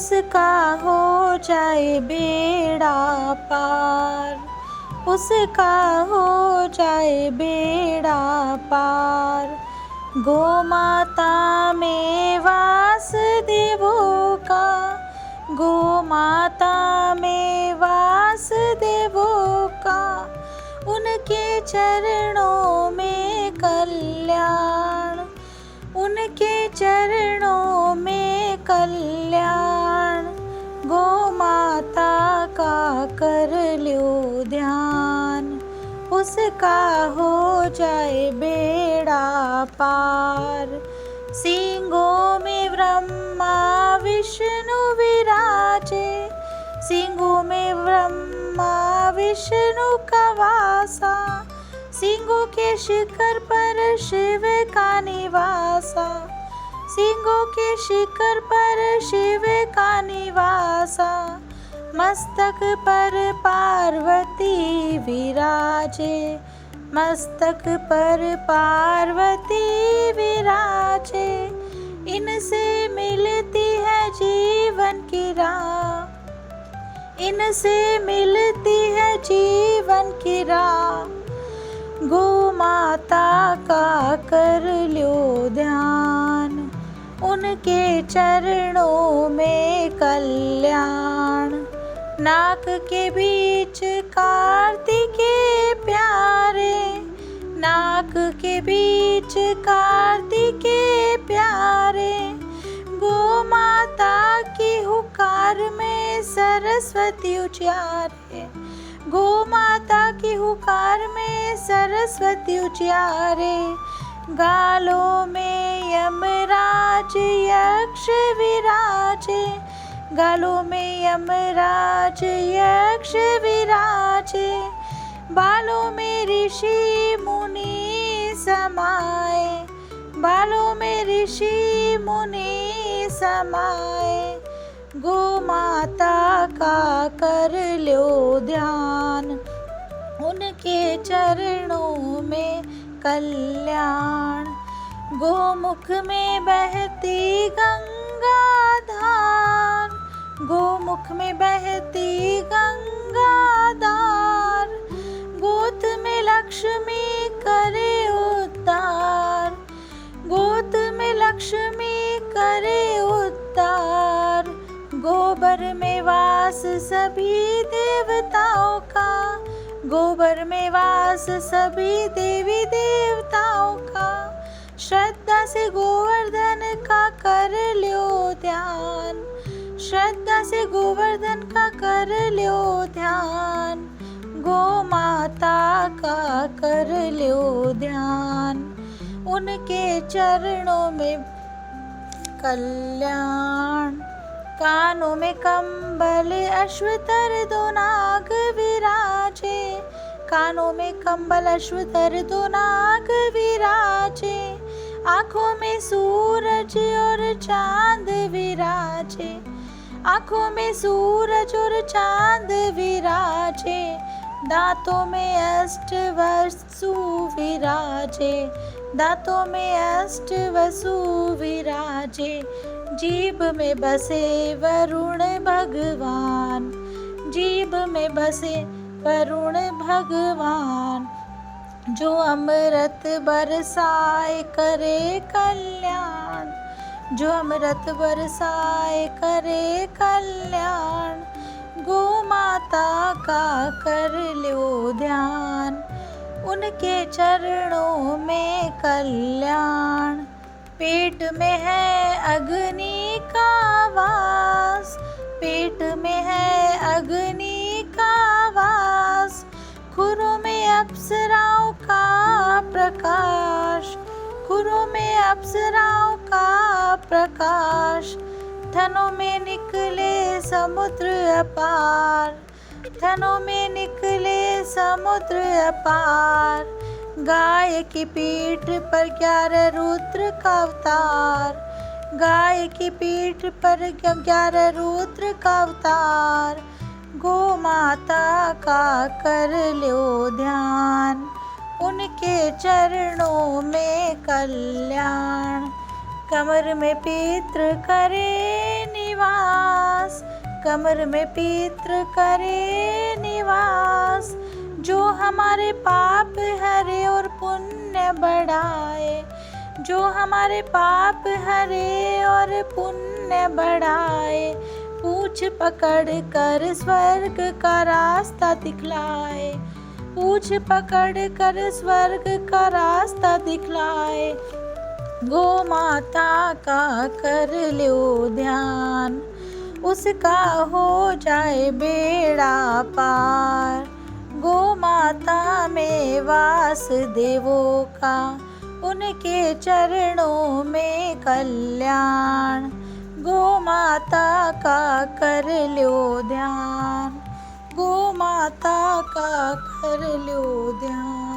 उसका हो जाए बेड़ा पार, उसका हो जाए बेड़ा पार। गौ माता में वासुदेवों का, गौ माता में वासुदेवों का, उनके चरणों में कल्याण, उनके चरणों में कल्याण। गौ माता का कर लो ध्यान, उसका हो जाए बेड़ा पार। सींगों में ब्रह्मा विष्णु विराजे, सींगों में ब्रह्मा विष्णु का वासा, सींगों के शिखर पर शिव का निवासा, सींगों के शिखर पर शिव का निवासा। मस्तक पर पार्वती विराजे, मस्तक पर पार्वती विराजे। इनसे मिलती है जीवन की राह, इनसे मिलती है जीवन की राह। गौ माता का कर लो ध्यान, उनके चरणों में कल्याण। नाक के बीच कार्तिकेय प्यारे, नाक के बीच कार्तिकेय प्यारे। गौ माता की हुकार में सरस्वती उचारे, गौ माता की हुकार में सरस्वती उचारे। गालों में यमराज यक्ष विराजे, गालों में यमराज यक्ष विराजे। बालों में ऋषि मुनि समाए, बालों में ऋषि मुनि समाए। गौ माता का कर लो ध्यान, उनके चरणों में कल्याण। गोमुख में बहती गंगा धार, गोमुख में बहती गंगा धार। गोद में लक्ष्मी करे उद्धार, गोद में लक्ष्मी करे उद्धार। गोबर में वास सभी देवताओं का, गोबर में वास सभी देवी देवताओं का। श्रद्धा से गोवर्धन का कर लो ध्यान, श्रद्धा से गोवर्धन का कर लो ध्यान। गौ माता का कर लो ध्यान, उनके चरणों में कल्याण। कानों में कंबल अश्वतर दो नाग विराजे, कानों में कंबल अश्वतर दो नाग विराजे। आँखों में सूरज और चांद विराजे, आँखों में सूरज और चांद विराजे। दांतों में अष्ट वसु विराजे, दांतों में अष्ट वसु विराजे। जीभ में बसे वरुण भगवान, जीभ में बसे वरुण भगवान। जो अमृत बरसाए करे कल्याण, जो अमृत बरसाए करे कल्याण। गौ माता का कर लो ध्यान, उनके चरणों में कल्याण। पेट में है अग्नि का वास, पेट में है अग्नि का वास। खुरों में अप्सराओं का प्रकाश, खुरों में अप्सराओं का प्रकाश। थनों में निकले समुद्र अपार, थनों में निकले समुद्र अपार। गाय की पीठ पर 11 रुद्र का अवतार, गाय की पीठ पर 11 रुद्र का अवतार। गौ माता का कर लो ध्यान, उनके चरणों में कल्याण। कमर में पितृ करे निवास, निवास, कमर में पितृ करे निवास। जो हमारे पाप हरे और पुण्य बढ़ाए, जो हमारे पाप हरे और पुण्य बढ़ाए, पूछ पकड़ कर स्वर्ग का रास्ता दिखलाए, पूछ पकड़ कर स्वर्ग का रास्ता दिखलाए। गो माता का कर लो ध्यान, उसका हो जाए बेड़ा पार। गो माता में वास देवों का, उनके चरणों में कल्याण। गो माता का कर लो ध्यान, गो माता का कर लो ध्यान।